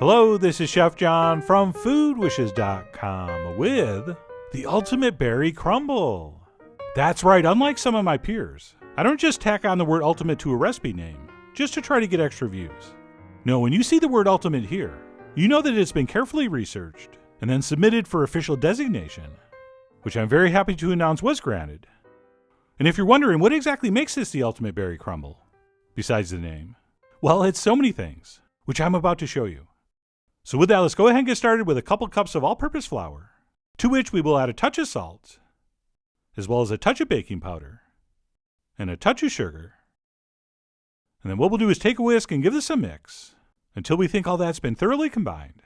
Hello, this is Chef John from foodwishes.com with the ultimate berry crumble. That's right, unlike some of my peers, I don't just tack on the word ultimate to a recipe name just to try to get extra views. No, when you see the word ultimate here, you know that it's been carefully researched and then submitted for official designation, which I'm very happy to announce was granted. And if you're wondering what exactly makes this the ultimate berry crumble, besides the name, well, it's so many things, which I'm about to show you. So with that, let's go ahead and get started with a couple cups of all-purpose flour, to which we will add a touch of salt, as well as a touch of baking powder, and a touch of sugar. And then what we'll do is take a whisk and give this a mix, until we think all that's been thoroughly combined.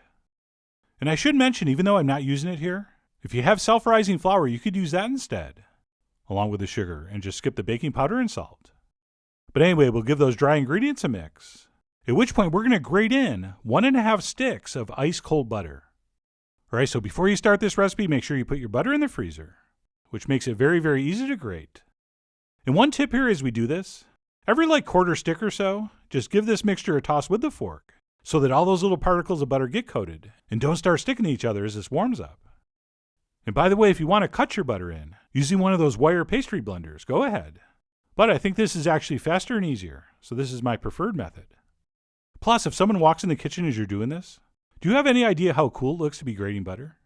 And I should mention, even though I'm not using it here, if you have self-rising flour, you could use that instead, along with the sugar, and just skip the baking powder and salt. But anyway, we'll give those dry ingredients a mix. At which point we're going to grate in 1.5 sticks of ice cold butter. Alright, so before you start this recipe, make sure you put your butter in the freezer, which makes it very, very easy to grate. And one tip here as we do this, every quarter stick or so, just give this mixture a toss with the fork, so that all those little particles of butter get coated and don't start sticking to each other as this warms up. And by the way, if you want to cut your butter in, using one of those wire pastry blenders, go ahead. But I think this is actually faster and easier, so this is my preferred method. Plus, if someone walks in the kitchen as you're doing this, do you have any idea how cool it looks to be grating butter?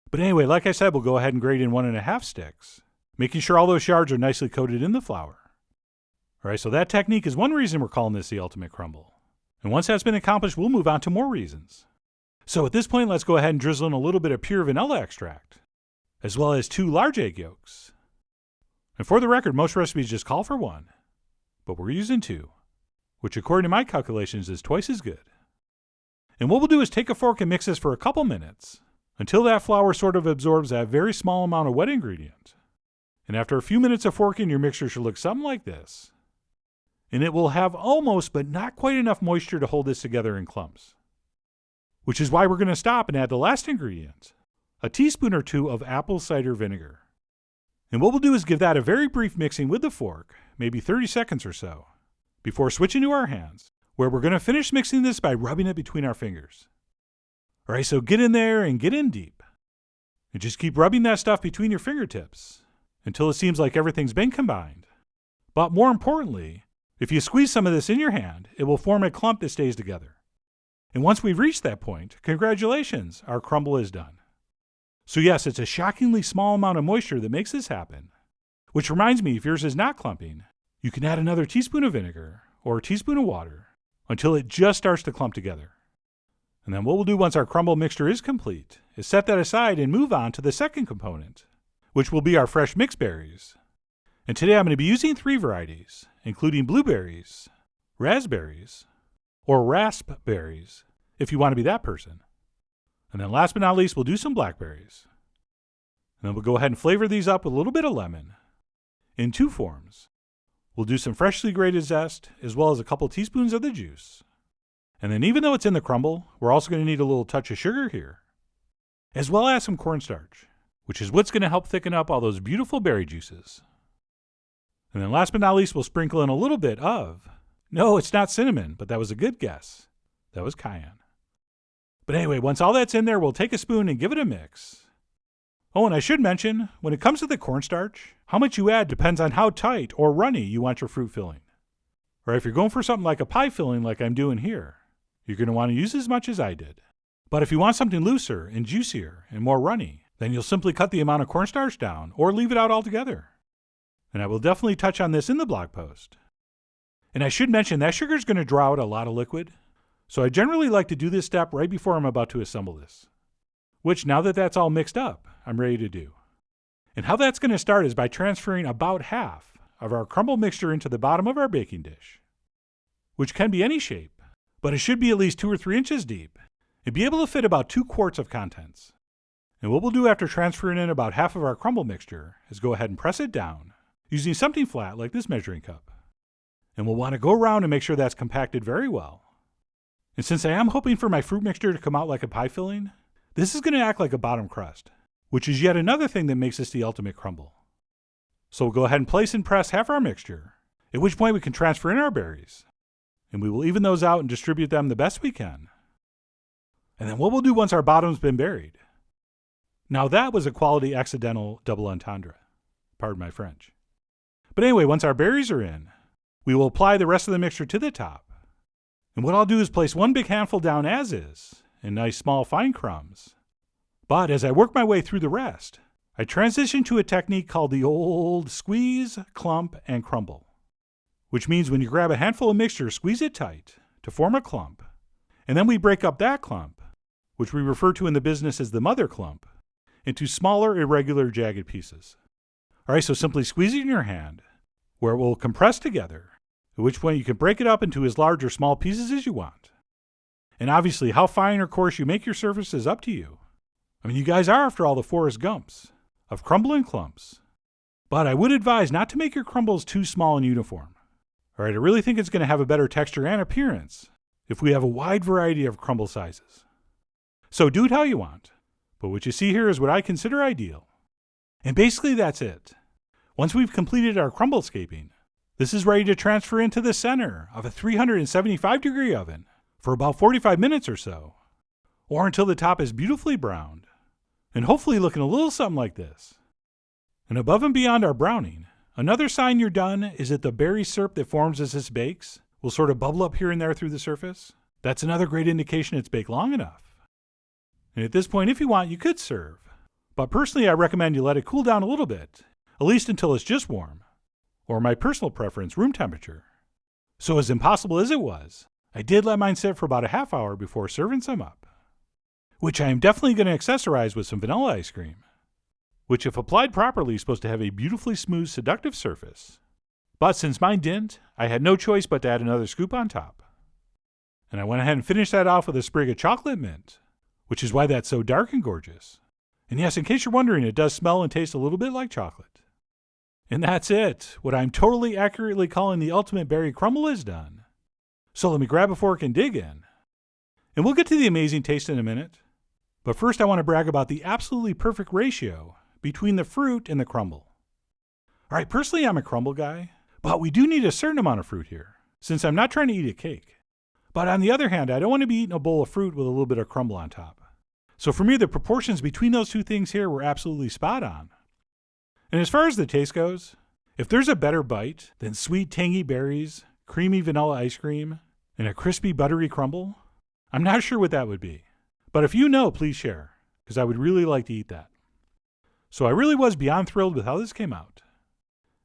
But anyway, like I said, we'll go ahead and grate in 1.5 sticks, making sure all those shards are nicely coated in the flour. Alright, so that technique is one reason we're calling this the ultimate crumble. And once that's been accomplished, we'll move on to more reasons. So at this point, let's go ahead and drizzle in a little bit of pure vanilla extract, as well as 2 large egg yolks. And for the record, most recipes just call for 1, but we're using 2. Which according to my calculations is twice as good. And what we'll do is take a fork and mix this for a couple minutes, until that flour sort of absorbs that very small amount of wet ingredient. And after a few minutes of forking, your mixture should look something like this. And it will have almost but not quite enough moisture to hold this together in clumps. Which is why we're going to stop and add the last ingredient, a teaspoon or 2 of apple cider vinegar. And what we'll do is give that a very brief mixing with the fork, maybe 30 seconds or so, before switching to our hands, where we're going to finish mixing this by rubbing it between our fingers. Alright, so get in there and get in deep. And just keep rubbing that stuff between your fingertips until it seems like everything's been combined. But more importantly, if you squeeze some of this in your hand, it will form a clump that stays together. And once we've reached that point, congratulations, our crumble is done. So yes, it's a shockingly small amount of moisture that makes this happen. Which reminds me, if yours is not clumping, you can add another teaspoon of vinegar or a teaspoon of water until it just starts to clump together. And then what we'll do once our crumble mixture is complete is set that aside and move on to the second component, which will be our fresh mixed berries. And today I'm going to be using 3 varieties, including blueberries, raspberries, or raspberries, if you want to be that person. And then last but not least, we'll do some blackberries. And then we'll go ahead and flavor these up with a little bit of lemon in 2 forms. We'll do some freshly grated zest, as well as a couple teaspoons of the juice. And then even though it's in the crumble, we're also going to need a little touch of sugar here, as well as some cornstarch, which is what's going to help thicken up all those beautiful berry juices. And then last but not least, we'll sprinkle in a little bit of, no, it's not cinnamon, but that was a good guess. That was cayenne. But anyway, once all that's in there, we'll take a spoon and give it a mix. Oh, and I should mention, when it comes to the cornstarch, how much you add depends on how tight or runny you want your fruit filling. Or if you're going for something like a pie filling like I'm doing here, you're going to want to use as much as I did. But if you want something looser and juicier and more runny, then you'll simply cut the amount of cornstarch down or leave it out altogether. And I will definitely touch on this in the blog post. And I should mention that sugar is going to draw out a lot of liquid, so I generally like to do this step right before I'm about to assemble this. Which, now that that's all mixed up, I'm ready to do. And how that's going to start is by transferring about half of our crumble mixture into the bottom of our baking dish, which can be any shape, but it should be at least 2 or 3 inches deep and be able to fit about 2 quarts of contents. And what we'll do after transferring in about half of our crumble mixture is go ahead and press it down using something flat like this measuring cup. And we'll want to go around and make sure that's compacted very well. And since I am hoping for my fruit mixture to come out like a pie filling, this is going to act like a bottom crust, which is yet another thing that makes this the ultimate crumble. So we'll go ahead and place and press half our mixture, at which point we can transfer in our berries. And we will even those out and distribute them the best we can. And then what we'll do once our bottom's been buried. Now that was a quality accidental double entendre. Pardon my French. But anyway, once our berries are in, we will apply the rest of the mixture to the top. And what I'll do is place one big handful down as is, in nice small fine crumbs. But as I work my way through the rest, I transition to a technique called the old squeeze, clump, and crumble. Which means when you grab a handful of mixture, squeeze it tight to form a clump, and then we break up that clump, which we refer to in the business as the mother clump, into smaller, irregular, jagged pieces. All right, so simply squeeze it in your hand, where it will compress together, at which point you can break it up into as large or small pieces as you want. And obviously, how fine or coarse you make your surface is up to you. I mean, you guys are, after all, the Forrest Gumps of crumble and clumps. But I would advise not to make your crumbles too small and uniform. All right, I really think it's going to have a better texture and appearance if we have a wide variety of crumble sizes. So do it how you want, but what you see here is what I consider ideal. And basically that's it. Once we've completed our crumble scaping, this is ready to transfer into the center of a 375-degree oven for about 45 minutes or so, or until the top is beautifully browned, and hopefully looking a little something like this. And above and beyond our browning, another sign you're done is that the berry syrup that forms as this bakes will sort of bubble up here and there through the surface. That's another great indication it's baked long enough. And at this point, if you want, you could serve. But personally, I recommend you let it cool down a little bit, at least until it's just warm, or my personal preference, room temperature. So as impossible as it was, I did let mine sit for about a half hour before serving some up, which I am definitely going to accessorize with some vanilla ice cream, which if applied properly is supposed to have a beautifully smooth, seductive surface. But since mine didn't, I had no choice but to add another scoop on top. And I went ahead and finished that off with a sprig of chocolate mint, which is why that's so dark and gorgeous. And yes, in case you're wondering, it does smell and taste a little bit like chocolate. And that's it. What I'm totally accurately calling the ultimate berry crumble is done. So let me grab a fork and dig in. And we'll get to the amazing taste in a minute. But first I want to brag about the absolutely perfect ratio between the fruit and the crumble. All right, personally I'm a crumble guy, but we do need a certain amount of fruit here, since I'm not trying to eat a cake. But on the other hand, I don't want to be eating a bowl of fruit with a little bit of crumble on top. So for me, the proportions between those two things here were absolutely spot on. And as far as the taste goes, if there's a better bite than sweet, tangy berries, creamy vanilla ice cream, and a crispy, buttery crumble, I'm not sure what that would be. But if you know, please share, because I would really like to eat that. So I really was beyond thrilled with how this came out.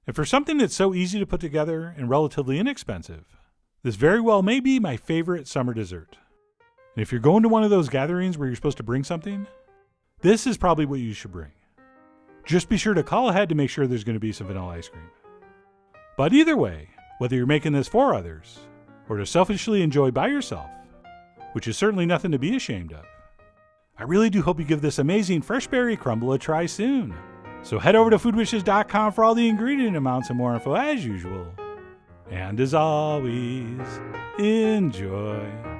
And for something that's so easy to put together and relatively inexpensive, this very well may be my favorite summer dessert. And if you're going to one of those gatherings where you're supposed to bring something, this is probably what you should bring. Just be sure to call ahead to make sure there's going to be some vanilla ice cream. But either way, whether you're making this for others, or to selfishly enjoy by yourself, which is certainly nothing to be ashamed of, I really do hope you give this amazing fresh berry crumble a try soon. So head over to foodwishes.com for all the ingredient amounts and more info as usual. And as always, enjoy.